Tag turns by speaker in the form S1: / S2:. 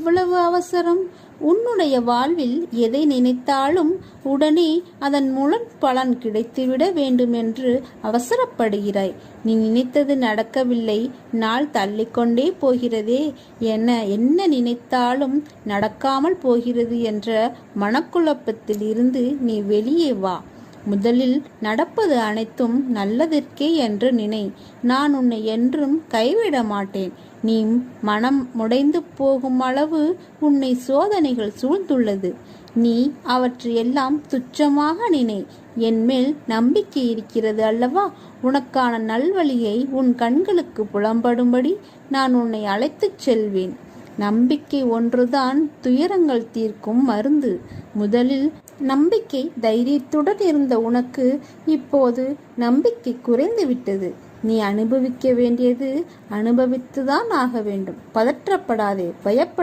S1: இவ்வளவு அவசரம்? உன்னுடைய வாழ்வில் எதை நினைத்தாலும் உடனே அதன் முழு பலன் கிடைத்துவிட வேண்டுமென்று அவசரப்படுகிறாய். நீ நினைத்தது நடக்கவில்லை, நாள் தள்ளிக்கொண்டே போகிறதே, என்ன நினைத்தாலும் நடக்காமல் போகிறது என்ற மனக்குழப்பத்தில் இருந்து நீ வெளியே வா. முதலில் நடப்பது அனைத்தும் நல்லதற்கே என்று நினை. நான் உன்னை என்றும் கைவிட மாட்டேன். நீ மனம் முடைந்து போகும் அளவு உன்னை சோதனைகள் சூழ்ந்துள்ளது. நீ அவற்றையெல்லாம் துச்சமாக நினை. என் மேல் நம்பிக்கை இருக்கிறது அல்லவா? உனக்கான நல்வழியை உன் கண்களுக்கு புலம்படும்படி நான் உன்னை அழைத்துச் செல்வேன். நம்பிக்கை ஒன்றுதான் துயரங்கள் தீர்க்கும் மருந்து. முதலில் நம்பிக்கை தைரியத்துடன் இருந்த உனக்கு இப்போது நம்பிக்கை குறைந்து விட்டது. நீ அனுபவிக்க வேண்டியது அனுபவித்துதான் ஆக வேண்டும். பதற்றப்படாதே, பயப்பட